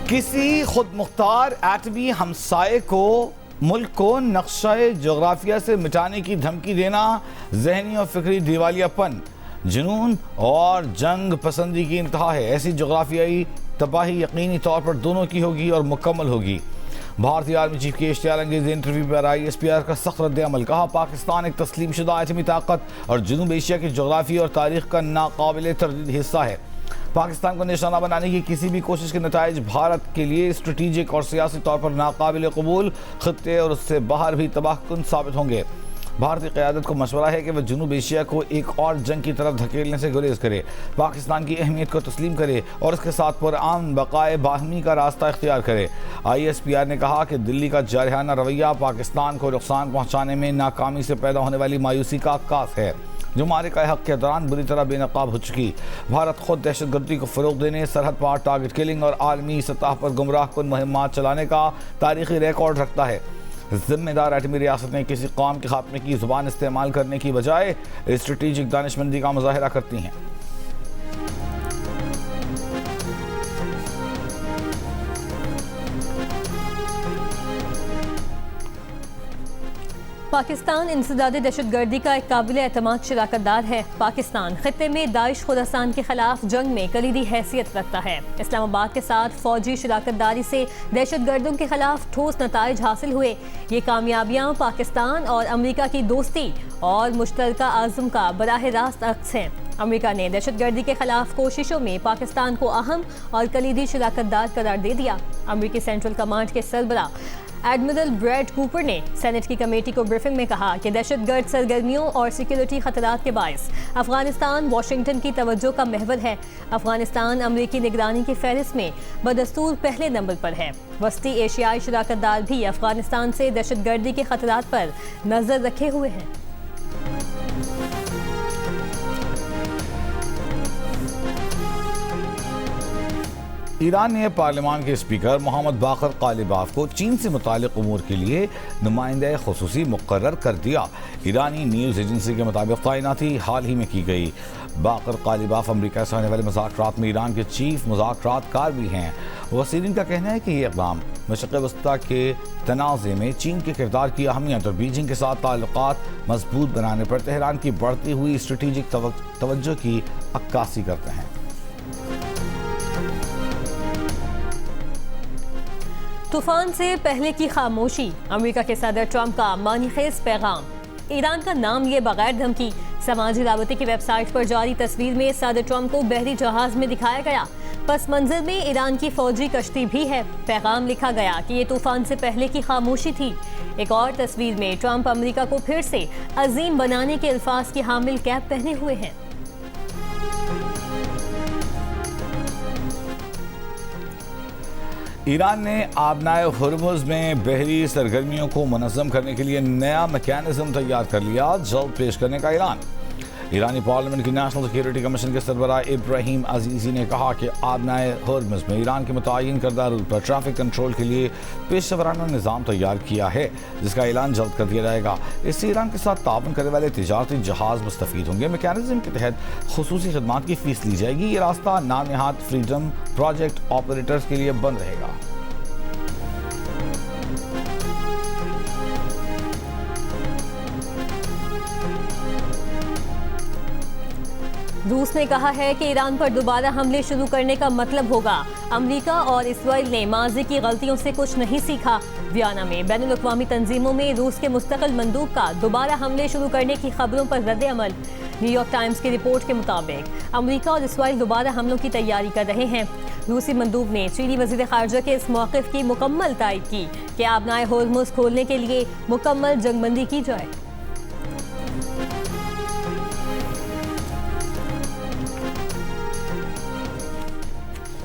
किसी खुद मुख्तार एटमी हमसाये को मुल्क को नक्शे जोग्राफिया से मिटाने की धमकी देना जहनी और फिक्री दिवालियापन, जुनून और जंग पसंदी की इंतहा है। ऐसी जोग्राफियाई तबाही यकीनी तौर पर दोनों की होगी और मुकम्मल होगी। भारतीय आर्मी चीफ के इश्तियाल अंगेज इंटरव्यू पर ISPR का सख्त रद्द-ए-अमल। कहा, पाकिस्तान एक तस्लीम शुदा एटमी ताकत और जनूब एशिया की जोग्राफी और तारीख का नाकाबिल तरदीद हिस्सा है। पाकिस्तान को निशाना बनाने की किसी भी कोशिश के नताइज भारत के लिए स्ट्रेटेजिक और सियासी तौर पर नाकाबिल कबूल, खत्ते और उससे बाहर भी तबाहकुन साबित होंगे। भारतीय क़यादत को मशवरा है कि वह जनूब एशिया को एक और जंग की तरफ धकेलने से गुरेज करे, पाकिस्तान की अहमियत को तस्लीम करे और उसके साथ पुरअमन बकाए बाहमी का रास्ता इख्तियार करे। ISPR ने कहा कि दिल्ली का जारहाना रवैया पाकिस्तान को नुकसान पहुँचाने में नाकामी से पैदा होने वाली मायूसी का अक्कास है, जो मारिका हक के दौरान बुरी तरह बेनकाब हो चुकी। भारत खुद दहशतगर्दी को फ़रोग देने, सरहद पार टारगेट किलिंग और आलमी सतह पर गुमराह कुन मुहिम्मात चलाने का तारीखी रिकॉर्ड रखता है। जिम्मेदार एटमी रियासतें किसी कौम के खात्मे की ज़ुबान इस्तेमाल करने की बजाय स्ट्रेटेजिक दानिशमंदी का मुजाहरा करती हैं। पाकिस्तान इंसदाद दहशतगर्दी का एक काबिल एतमाद शराकतदार है। पाकिस्तान खित्ते में दाइश खुरासान के खिलाफ जंग में कलीदी हैसियत रखता है। इस्लामाबाद के साथ फौजी शराकतदारी से दहशतगर्दों के खिलाफ ठोस नताइज हासिल हुए। ये कामयाबियाँ पाकिस्तान और अमरीका की दोस्ती और मुश्तरका आज़म का बराह रास्त अक्स हैं। अमरीका ने दहशतगर्दी के खिलाफ कोशिशों में पाकिस्तान को अहम और कलीदी शराकतदार करार दे दिया। अमरीकी सेंट्रल कमांड के सरबरा एडमिरल ब्रैड कूपर ने सेनेट की कमेटी को ब्रीफिंग में कहा कि दहशतगर्द सरगर्मियों और सिक्योरिटी खतरात के बायस अफगानिस्तान वाशिंगटन की तवज्जो का महवर है। अफगानिस्तान अमरीकी निगरानी की फहरिस्त में बदस्तूर पहले नंबर पर है। वस्ती एशियाई शराकतदार भी अफगानिस्तान से दहशतगर्दी के खतरात पर नजर रखे हुए हैं। ईरान ने पार्लियामान के स्पीकर मोहम्मद बाकर कालिबाफ को चीन से मुतालिक उमूर के लिए नुमाइंदा खुसूसी मुकर्रर कर दिया। ईरानी न्यूज़ एजेंसी के मुताबिक तैनाती हाल ही में की गई। बाकर कालिबाफ अमरीका से होने वाले मुज़ाकरात में ईरान के चीफ मुज़ाकरातकार भी हैं। वसीरीन का कहना है कि ये इक़दाम मशरिक़ वस्ता के तनाज़े में चीन के किरदार की अहमियत और बीजिंग के साथ ताल्लुकात मजबूत बनाने पर तेहरान की बढ़ती हुई स्ट्रेटेजिक तवज्जो की अक्कासी करते हैं। तूफान से पहले की खामोशी, अमेरिका के सदर ट्रंप का मानीखेज पैगाम। ईरान का नाम लिए बगैर धमकी। समाजी राबते की वेबसाइट पर जारी तस्वीर में सदर ट्रंप को बहरी जहाज में दिखाया गया। पस मंजर में ईरान की फौजी कश्ती भी है। पैगाम लिखा गया कि ये तूफान से पहले की खामोशी थी। एक और तस्वीर में ट्रंप अमेरिका को फिर से अजीम बनाने के अल्फाज की हामिल कैप पहने हुए हैं। ईरान ने आबनाए हुर्मुज़ में बहरी सरगर्मियों को मुनज़्ज़म करने के लिए नया मैकेनिज्म तैयार कर लिया, जल्द पेश करने का ऐलान। ईरानी पार्लियामेंट की नेशनल सिक्योरिटी कमीशन के सरबराह इब्राहिम अजीज़ी ने कहा कि आबनाए हुर्मुज़ में ईरान के मुतय्यन करदा रूट पर ट्रैफिक कंट्रोल के लिए पेशेवराना निज़ाम तैयार किया है, जिसका ऐलान जल्द कर दिया जाएगा। इससे ईरान के साथ ताउन करने वाले तिजारती जहाज़ मुस्तफ़ीद होंगे। मैकेनिज्म के तहत खुसूसी खदमात की फ़ीस ली जाएगी। ये रास्ता नाम नहाद फ्रीडम प्रोजेक्ट ऑपरेटर्स के लिए बंद रहेगा। रूस ने कहा है कि ईरान पर दोबारा हमले शुरू करने का मतलब होगा अमेरिका और इसराइल ने माजी की गलतियों से कुछ नहीं सीखा। वियना में बैनुल-अक़वामी तंजीमों में रूस के मुस्तकिल मंदूब का दोबारा हमले शुरू करने की खबरों पर रद्द-ए-अमल। न्यूयॉर्क टाइम्स की रिपोर्ट के मुताबिक अमेरिका और इसराइल दोबारा हमलों की तैयारी कर रहे हैं। रूसी मंदूब ने चीनी वज़ीर ख़ारजा के इस मौक़िफ़ की मुकम्मल तायद की कि आबनाए हुर्मुज़ खोलने के लिए मुकम्मल जंगबंदी की जाए।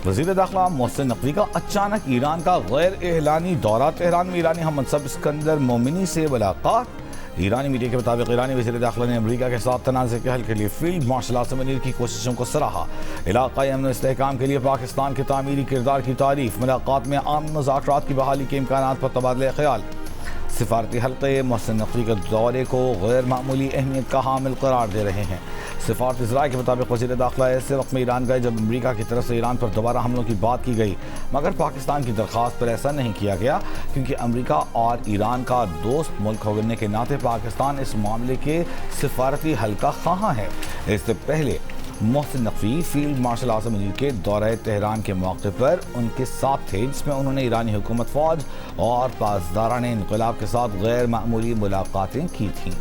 वज़ीर दाखिला मोहसिन नकवी का अचानक ईरान का गैर एलानी दौरा। तेहरान में ईरानी हम मनसब इस्कंदर मोमिनी से मुलाकात। ईरानी मीडिया के मुताबिक ईरानी वज़ीर दाखिला ने अमरीका के साथ तनाज़े के हल के लिए फील्ड मार्शल आसमनीर की कोशिशों को सराहा। इलाक़ाई अमन इस्तेहकाम के लिए पाकिस्तान के तामीरी किरदार की तारीफ। मुलाकात में आम मुज़ाकरात की बहाली के इम्कानात पर तबादला ख्याल। सिफारती हल्के मोहसिन नकवी के दौरे को गैर मामूली अहमियत का हामिल करार दे रहे हैं। सिफारती ज़राए के मुताबिक वज़ीर दाखिला ऐसे वक्त में ईरान गए जब अमरीका की तरफ से ईरान पर दोबारा हमलों की बात की गई, मगर पाकिस्तान की दरख्वास्त पर ऐसा नहीं किया गया क्योंकि अमरीका और ईरान का दोस्त मुल्क होने के नाते पाकिस्तान इस मामले के सिफारती हल का ख़्वाह है। इससे पहले मोहसिन नकवी फील्ड मार्शल आज़म मुनीर के दौरे तेहरान के मौके पर उनके साथ थे, जिसमें उन्होंने ईरानी हुकूमत, फ़ौज और पासदारान इनक़लाब के साथ गैर मामूली मुलाकातें की थीं।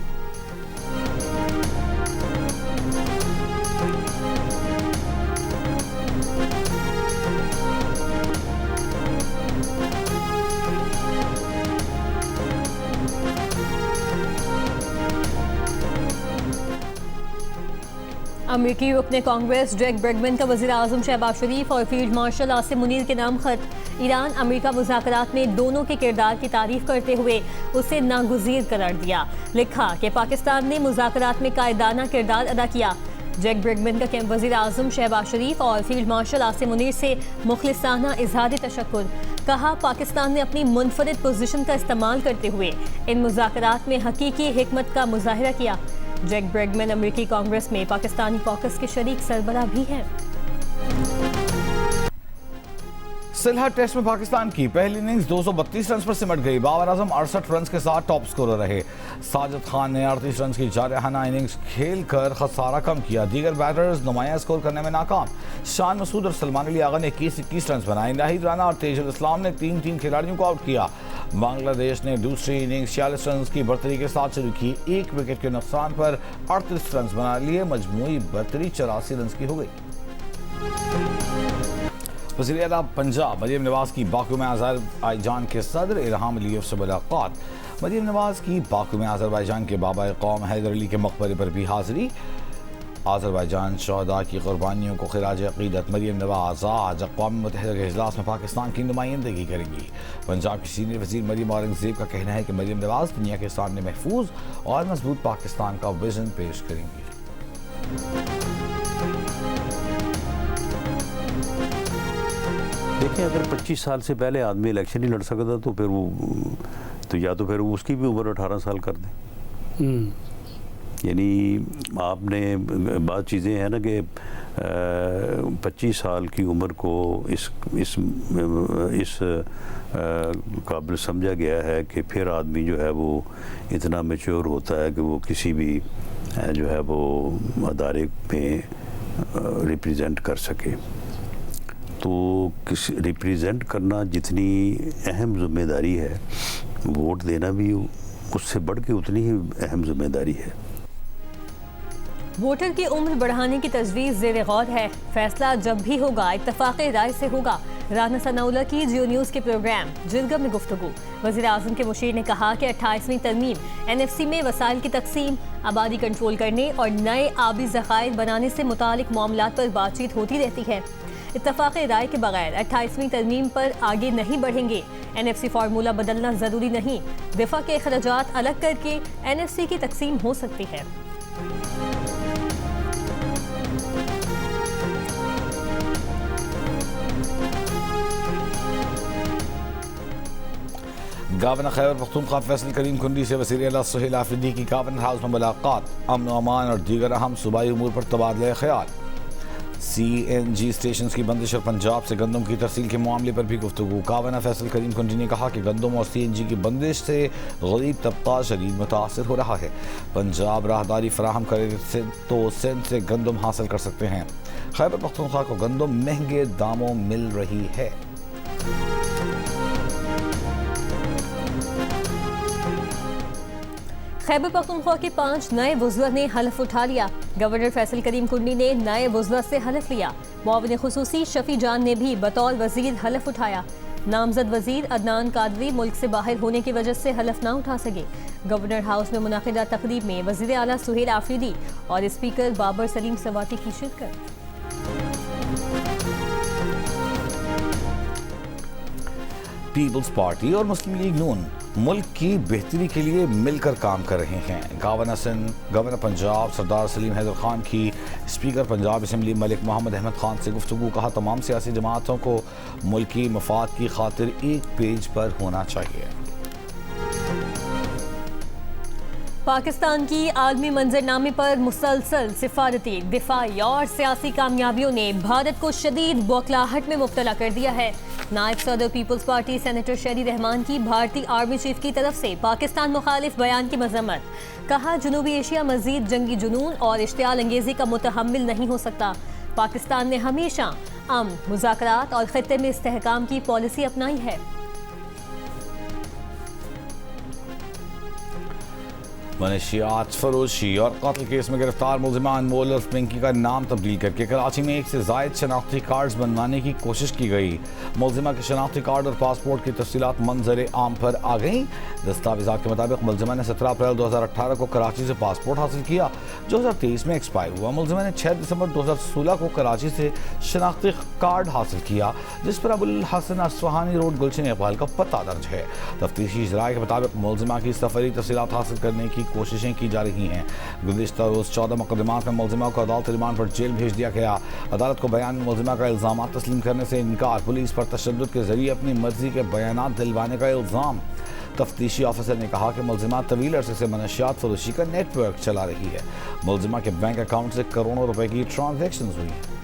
अमेरिकी रुकने कांग्रेस जैक ब्रेगमैन का वज़ीर आज़म शहबाज शरीफ और फील्ड मार्शल आसिम मुनीर के नाम खत। ईरान अमेरिका मुज़ाकरात में दोनों के किरदार की तारीफ करते हुए उसे नागुज़ीर करार दिया। लिखा कि पाकिस्तान ने मुज़ाकरात में कायदाना किरदार अदा किया। जैक ब्रेगमैन का वज़ीर आज़म शहबाज शरीफ और फील्ड मार्शल आसिम मुनीर से मुखलिसाना इज़हार तशक्कुर। कहा, पाकिस्तान ने अपनी मुनफरिद पोजीशन का इस्तेमाल करते हुए इन मुज़ाकरात में हकीकी हिकमत का मुज़ाहिरा किया। जैक ब्रेगमैन अमेरिकी कांग्रेस में पाकिस्तानी कॉकस के शरीक सरबराह भी हैं। सिलहट टेस्ट में पाकिस्तान की पहली इनिंग्स 232 रन पर सिमट गई। बाबर आजम 68 रन के साथ टॉप स्कोरर रहे। साजिद खान ने 38 रन की जारहाना इनिंग्स खेलकर खसारा कम किया। दीगर बैटर्स नुमाया स्कोर करने में नाकाम। शान मसूद और सलमान अली आगा ने 21 रन बनाए। नाहिद राना और तेजुल इस्लाम ने 3 खिलाड़ियों को आउट किया। बांग्लादेश ने दूसरी इनिंग्स 46 रन की बढ़तरी के साथ शुरू की। 1 विकेट के नुकसान पर 38 रन बना लिए। मजमूई बढ़तरी 84 रन की हो गई। वज़ीर आला पंजाब मरियम नवाज की बाकू में अज़रबैजान के सदर इल्हाम अलीयव से मुलाकात। मरियम नवाज की बाकू में अज़रबैजान के बाबा कौम हैदर अली के मकबरे पर भी हाज़िरी। अज़रबैजान शहदा की कुर्बानियों को खिराज अक़ीदत। मरियम नवाज आज अक़वाम मुत्तहिदा के इजलास में पाकिस्तान की नुमाइंदगी करेंगी। पंजाब की सीनियर वज़ीर मरियम औरंगज़ेब का कहना है कि मरियम नवाज दुनिया के सामने महफूज और मजबूत पाकिस्तान का विजन पेश करेंगी। देखें, अगर 25 साल से पहले आदमी इलेक्शन नहीं लड़ सकता तो फिर वो या तो फिर उसकी भी उम्र 18 साल कर दें। यानी आपने बात चीज़ें हैं ना कि 25 साल की उम्र को इस काबिल समझा गया है कि फिर आदमी जो है वो इतना मैच्योर होता है कि वो किसी भी जो है वो अदारे में रिप्रेजेंट कर सके। तो किसी रिप्रेजेंट करना जितनी अहम जिम्मेदारी है, वोट देना भी उससे बढ़ के उतनी ही अहम जिम्मेदारी है। वोटर की उम्र बढ़ाने की तजवीज़ ज़ेर गौर है। फैसला जब भी होगा इत्तफाक़ राय से होगा। राना सनाउल्लाह की जियो न्यूज़ के प्रोग्राम जिरगा में गुफ्तगू। वज़ीर आज़म के मुशीर ने कहा कि 28वीं तरमीम NFC में वसाइल की तकसीम, आबादी कंट्रोल करने और नए आबी ज़खायर बनाने से मुतालिक मामलात पर बातचीत होती रहती है। इत्तफाक़ राय के बगैर 28वीं तरमीम पर आगे नहीं बढ़ेंगे। NFC फार्मूला बदलना ज़रूरी नहीं। दिफा के अखराजात अलग करके NFC की तकसीम हो सकती है। गवर्नर खैबर पख्तूनख्वा फैसल करीम कुंडी से वज़ीर आला सुहेल आफरीदी की गवर्नर हाउस में मुलाकात। अमन अमान और दीगर अहम सूबाई उमूर पर तबादला ख्याल। CNG स्टेशन की बंदिश और पंजाब से गंदम की तरसील के मामले पर भी गुफ्तगू। गवर्नर फैसल करीम कुंडी ने कहा कि गंदम और CNG की बंदिश से गरीब तबका शदीद मुतासर हो रहा है। पंजाब राहदारी फराहम करे तो सिंध से गंदम हासिल कर सकते हैं। खैबर पख्तूनख्वा को गंदम महंगे दामों मिल रही है। खैबर पख्तूनख्वा के 5 नए वुज़रा ने हलफ उठा लिया। गवर्नर फैसल करीम कुंडी ने नए वुज़रा से हलफ लिया। मुआविन खुसूसी शफी जान ने भी बतौर वज़ीर हलफ उठाया। नामजद वज़ीर अदनान कादरी मुल्क से बाहर होने की वजह से हलफ ना उठा सके। गवर्नर हाउस में मुनाकिदा तकरीब में वज़ीर आला सुहेल आफरीदी और स्पीकर बाबर सलीम सवाती की शिरकत। पीपल्स पार्टी और मुस्लिम लीग नून मुल्क की बेहतरी के लिए मिलकर काम कर रहे हैं। गवर्नर पंजाब सरदार सलीम हैदर खान की स्पीकर पंजाब असम्बली मलिक मोहम्मद अहमद खान से गुफ्तगू। कहा, तमाम सियासी जमातों को मुल्की मफाद की खातिर एक पेज पर होना चाहिए। पाकिस्तान की आलमी मंजरनामे पर मुसलसल सिफारती, दिफाई और सियासी कामयाबियों ने भारत को शदीद बौखलाहट में मुब्तला कर दिया है। नायब सदर पीपल्स पार्टी सेनेटर शहरी रहमान की भारतीय आर्मी चीफ की तरफ से पाकिस्तान मुखालिफ बयान की मजम्मत। कहा, जनूबी एशिया मजीद जंगी जुनून और इश्तियाल अंगेजी का मुतहम्मिल नहीं हो सकता। पाकिस्तान ने हमेशा अमन, मुज़ाकरात और खित्ते में इस्तेहकाम की पॉलिसी अपनाई है। मनशियात फरोशी और कत्ल केस में गिरफ्तार मुलजिमान मोलर पिंकी का नाम तब्दील करके कराची में एक से जायद शनाख्ती कार्ड्स बनवाने की कोशिश की गई। मुलजिमा के शनाख्ती कार्ड और पासपोर्ट की तफसीलात मंजर आम पर आ गई। दस्तावेजात के मुताबिक मुलजिमा ने 17 अप्रैल 2018 को कराची से पासपोर्ट हासिल किया, 2023 में एक्सपायर हुआ। मुलजिमा ने 6 दिसंबर 2016 को कराची से शनाख्ती कार्ड हासिल किया, जिस पर अबुल हसन असफहानी रोड गुलशन इकबाल का पता दर्ज है। तफ्तीशी ज़राए के मुताबिक मुलजिमा की सफरी तफसीलात हासिल करने की कोशिशें की जा रही हैं। गुज़िश्ता रोज़ 14 मुकदमात में मुलजिमा को अदालत रिमांड पर जेल भेज दिया गया। अदालत को बयान में मुलजिमा का इल्ज़ाम तस्लीम करने से इनकार, पुलिस पर तशद्दुद के जरिए अपनी मर्जी के बयान दिलवाने का इल्ज़ाम। तफ्तीशी ऑफिसर ने कहा कि मुलजिमा तवील अरसे से मनशियात फरोशी का नेटवर्क चला रही है। मुलजिमा के बैंक अकाउंट से करोड़ों रुपए की ट्रांजैक्शन हुई है।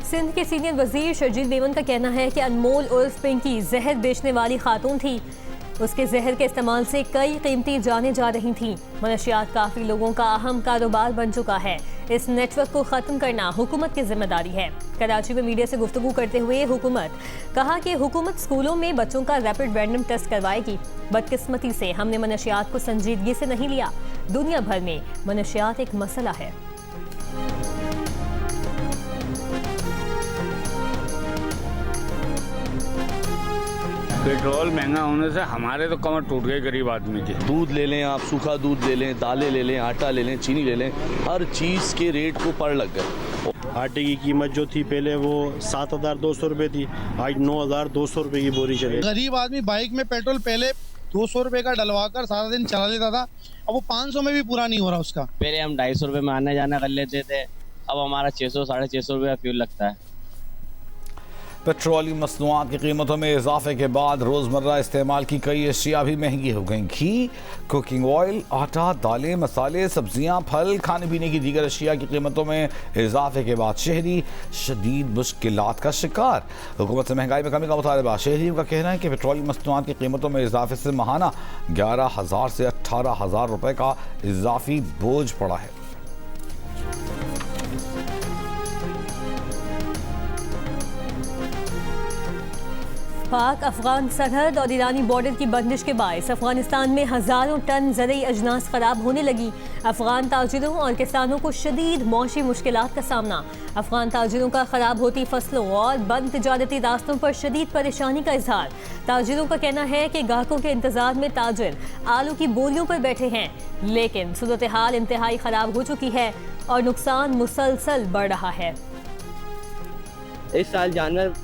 सिंध के सीनियर वजीर शर्जील बेमन का कहना है कि अनमोल उर्फ पिंकी जहर बेचने वाली खातून थी। उसके जहर के इस्तेमाल से कई कीमती जानें जा रही थीं। मनशियात काफ़ी लोगों का अहम कारोबार बन चुका है। इस नेटवर्क को ख़त्म करना हुकूमत की जिम्मेदारी है। कराची में मीडिया से गुफ्तगू करते हुए हुकूमत कहा कि हुकूमत स्कूलों में बच्चों का रैपिड रैंडम टेस्ट करवाएगी। बदकिस्मती से हमने मनशियात को संजीदगी से नहीं लिया। दुनिया भर में मनशियात एक मसला है। पेट्रोल महंगा होने से हमारे तो कमर टूट गई गरीब आदमी की। दूध ले लें आप, सूखा दूध ले लें, दालें ले लें, आटा ले लें, चीनी ले लें, हर चीज़ के रेट को पर लग गए। आटे की कीमत जो थी पहले वो 7,200 रुपये थी, आज 9,200 रुपये की बोरी चले। गरीब आदमी बाइक में पेट्रोल पहले 200 रुपये का डलवा कर सारा दिन चला लेता था, अब वो 500 में भी पूरा नहीं हो रहा उसका। पहले हम 250 रुपये में आना जाना कर लेते थे, अब हमारा 600 650 रुपये फ्यूल लगता है। पेट्रोलियम मसनूआत की कीमतों में इजाफे के बाद रोज़मर्रा इस्तेमाल की कई अशिया भी महंगी हो गई। घी, कुकिंग ऑयल, आटा, दालें, मसाले, सब्जियां, फल, खाने पीने की दीगर अशिया की कीमतों में इजाफे के बाद शहरी शदीद मुश्किलात का शिकार। हुकूमत से महंगाई में कमी का मुतालबा। शहरियों का कहना है कि पेट्रोलियम मसनूआत की कीमतों में इजाफे से माहाना 11,000 से 18,000 रुपये का इजाफी बोझ पड़ा है। पाक अफगान सरहद और ईरानी बॉर्डर की बंदिश के बायस अफगानिस्तान में हज़ारों टन ज़रूरी अजनास ख़राब होने लगी। अफगान ताजिरों और किसानों को शदीद मौशी मुश्किलात का सामना। अफगान ताजिरों का ख़राब होती फसलों और बंद तिजारती रास्तों पर शदीद परेशानी का इजहार। ताजिरों का कहना है कि ग्राहकों के इंतज़ार में ताजिर आलू की बोरियों पर बैठे हैं, लेकिन सूरत हाल इंतहाई ख़राब हो चुकी है और नुकसान मुसलसल बढ़ रहा है। इस साल जानवर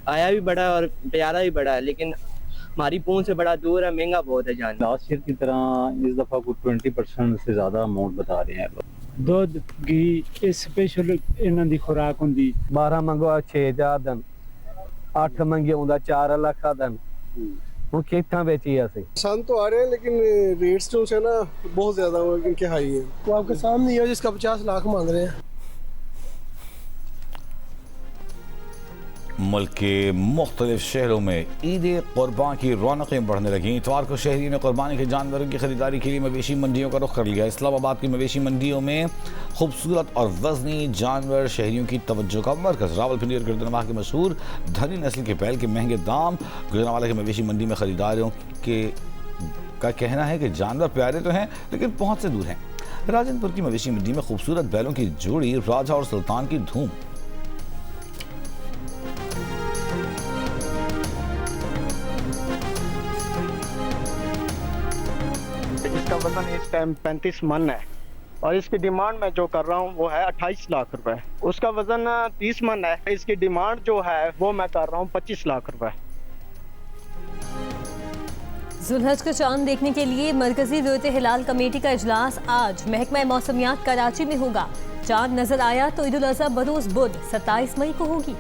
आया भी बड़ा और प्यारा भी बड़ा है, लेकिन हमारी पहुंच से बड़ा दूर है, महंगा बहुत है जानवर। लास्ट ईयर की तरह इस दफ़ा कुछ 20% से ज़्यादा अमाउंट बता रहे हैं। दुध घी स्पेशल इन्हां दी खुराक हुंदी। 12 मंगवा 6,000 दिन, 8 मंगे हुंदा 4 लाख दिन। वो कितना बेची ऐसे किसान तो आ रहे हैं, लेकिन रेट्स जो है ना बहुत ज्यादा इनके हाई है। वो आपके सामने है जिसका 50 लाख मांग रहे हैं। मुल्क के मुख्तलिफ शहरों में ईद कुर्बान की रौनकें बढ़ने लगीं। इतवार को शहरी ने कुर्बानी के जानवरों की खरीदारी के लिए मवेशी मंडियों का रुख कर लिया। इस्लामाबाद की मवेशी मंडियों में खूबसूरत और वजनी जानवर शहरियों की तवज्जो का मरकज़। रावलपिंडी और गिरदनवाह के मशहूर धनी नस्ल के बैल के महंगे दाम। गुजरांवाला की मवेशी मंडी में खरीदारों का कहना है कि जानवर प्यारे तो हैं, लेकिन पहुँच से दूर हैं। राजनपुर की मवेशी मंडी में खूबसूरत बैलों की जोड़ी राजा और सुल्तान की धूम। इसका वजन इस टाइम 35 मन है और इसकी डिमांड मैं जो कर रहा हूँ वो है 28 लाख रुपए। उसका वजन 30 मन है, इसकी डिमांड जो है वो मैं कर रहा हूँ 25 लाख रुपए। जुल्हज का चांद देखने के लिए मरकजी ज़रूरत हिलाल कमेटी का इजलास आज महकमा मौसमियात कराची में होगा। चांद नजर आया तो ईद उल अजहा बरोज बुध 27 मई को होगी।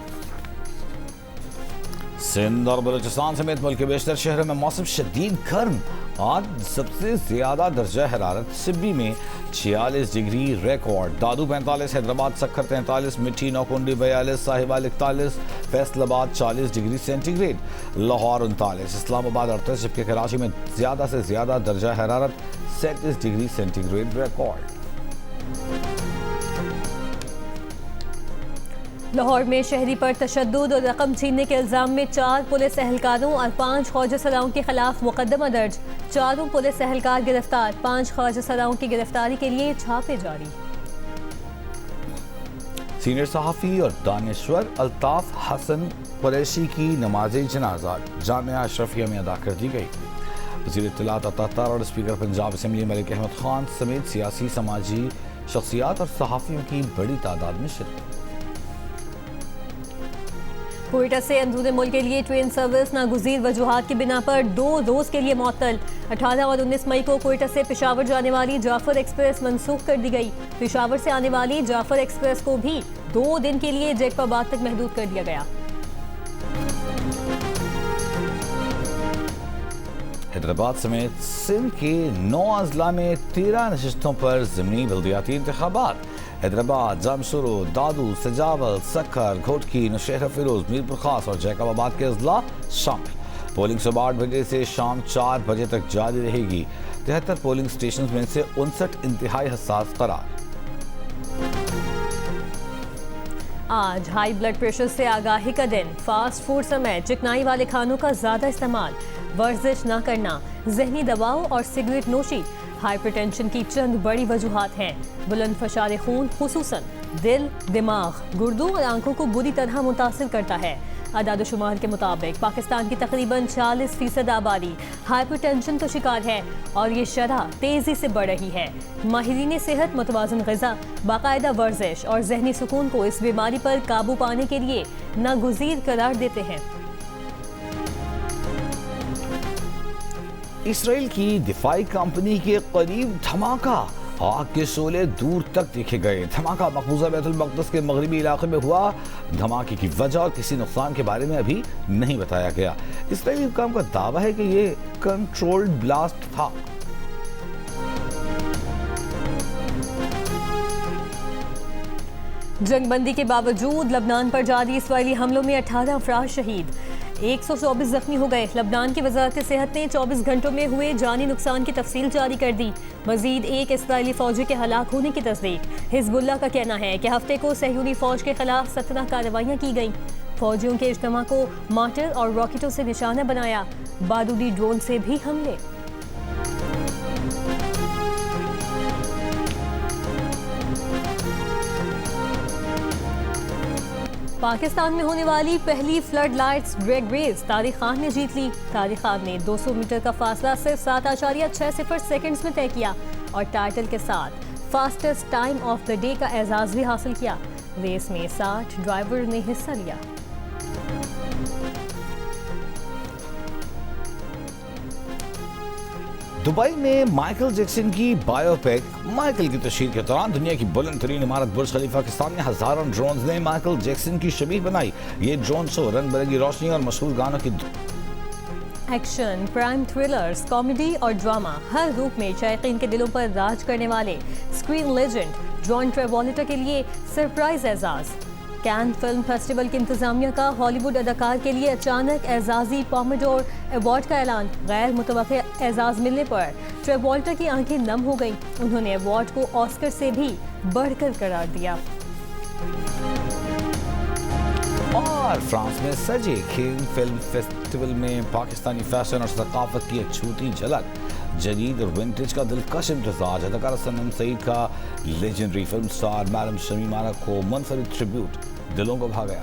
सिंध और बलूचिस्तान समेत मुल्क के बेशतर शहरों में मौसम शदीद गर्म। आज सबसे ज्यादा दर्जा हरारत सिब्बी में 46 डिग्री रिकॉर्ड, दादू 45, हैदराबाद सक्खर 43, मिठी नौकुंडी 42, साहिवाल 41, फैसलाबाद 40 डिग्री सेंटीग्रेड, लाहौर 39, इस्लामाबाद 38, जबकि कराची में ज्यादा से ज्यादा दर्जा हरारत 37 डिग्री सेंटीग्रेड रिकॉर्ड। लाहौर में शहरी पर तशद्दुद और रकम छीनने के इल्जाम में 4 पुलिस एहलकारों और 5 ख्वाजा सराओं के खिलाफ मुकदमा दर्ज। 4 पुलिस एहलकार गिरफ्तार, 5 ख्वाजा सराओं की गिरफ्तारी के लिए छापे जारी। सीनियर सहाफ़ी और दानिश्वर अल्ताफ हसन कुरैशी की नमाज जनाजा जामिया अशरफिया में अदा कर दी गई। वज़ीर इत्तलात अता और स्पीकर पंजाब असम्बली मलिक अहमद खान समेत सियासी समाजी शख्सियात और सहाफ़ियों की बड़ी तादाद में शिरकत। कोयटा से अंदरूनी मुल्क के लिए ट्रेन सर्विस नागुज़ीर वजूहात की बिना पर 2 रोज के लिए मुअत्तल। 18 और 19 मई को कोयटा से पेशावर जाने वाली जाफर एक्सप्रेस मनसूख कर दी गई। पेशावर से आने वाली जाफर एक्सप्रेस को भी 2 दिन के लिए जैकबाबाद तक महदूद कर दिया गया। हैदराबाद समेत सिंध के 9 अजला में 13 नशिस्तों पर ज़मीनी बल्दियाती इंतखाबात। हैदराबाद, जामशुरू, दादू, सजावल, सक्खर, घोटकी, नौशहरा फिरोज, मीरपुर खास और जैकबाबाद के अजला शामिल। पोलिंग सुबह 8 बजे से शाम 4 बजे तक जारी रहेगी। 73 पोलिंग स्टेशन में से 59 इंतहाई हसास करार। आज हाई ब्लड प्रेशर से आगाही का दिन। फास्ट फूड समेत चिकनाई वाले खानों का ज्यादा इस्तेमाल, वर्जिश न करना, जहनी दबाव और सिगरेट नोशी हाइपरटेंशन की चंद बड़ी वजूहात हैं। बुलंद फशार खून खुसूसन दिल, दिमाग, गुर्दों और आंखों को बुरी तरह मुतासिर करता है। अदाद-ओ-शुमार के मुताबिक पाकिस्तान की तकरीबन 40% आबादी हाइपरटेंशन का शिकार है और ये शरह तेजी से बढ़ रही है। माहिरीन सेहत मुतवाज़िन ग़िज़ा, बाकायदा वर्जिश और जहनी सुकून को इस बीमारी पर काबू पाने के लिए नागुज़ीर करार देते हैं। इसराइल की दिफाई कंपनी के करीब धमाका, आग के शोले दूर तक देखे गए। धमाका मकबूजा बैतुल मक़दस के मगरबी इलाके में हुआ। धमाके की वजह और किसी नुकसान के बारे में अभी नहीं बताया गया। इसराइली हुक्काम का दावा है कि ये कंट्रोल्ड ब्लास्ट था। जंगबंदी के बावजूद लबनान पर जारी इसराइली हमलों में 18 अफराद शहीद, 124 जख्मी हो गए। लबनान की वजारत सेहत ने 24 घंटों में हुए जानी नुकसान की तफसील जारी कर दी। मजीद 1 इसराइली फौजी के हलाक होने की तस्दीक। हिजबुल्लाह का कहना है कि हफ्ते को सहयूनी फौज के खिलाफ 17 कार्रवाइयाँ की गईं। फौजियों के इज्तिमा को मार्टर और रॉकेटों से निशाना बनाया। बारूदी ड्रोन से भी हमले। पाकिस्तान में होने वाली पहली flood lights drag race Tariq Khan ने जीत ली। तारिक खान ने 200 मीटर का फासला सिर्फ 7.60 सेकंड्स में तय किया और टाइटल के साथ fastest time of the day का एजाज भी हासिल किया। रेस में 60 ड्राइवर ने हिस्सा लिया। दुबई में माइकल जैक्सन की बायोपिक माइकल की तशहीर के दौरान दुनिया की बुलंद तरीन इमारत बुर्ज खलीफा के सामने हजारों ड्रोन ने माइकल जैक्सन की शबीह बनाई। ये ड्रोन शो रंग बिरंगी रोशनी और मशहूर गानों की एक्शन, क्राइम, थ्रिलर्स, कॉमेडी और ड्रामा हर रूप में शायकीन के दिलों पर राज करने वाले स्क्रीन लेजेंड जॉन ट्रेवोल्टा के लिए सरप्राइज एजाज। कैन फिल्म फेस्टिवल की इंतजामिया का हॉलीवुड अदाकार के लिए अचानक एजाजी पॉमेडोर अवार्ड का ऐलान। गैर मुतवक्किल एजाज मिलने पर ट्रेवोल्टा की आंखें नम हो गईं। उन्होंने अवार्ड को ऑस्कर से भी बढ़कर करार दिया। और फ्रांस में सजे खेल फिल्म फेस्टिवल में पाकिस्तानी फैशन और सकाफत की एक छूटी झलक। जदीद और विंटेज का दिलकश इम्तजाज। अदाकारा सनम सईद का लेजेंडरी फिल्म स्टार मैडम शमीमाना को मुनफरिद ट्रिब्यूट दिलों को भा गया।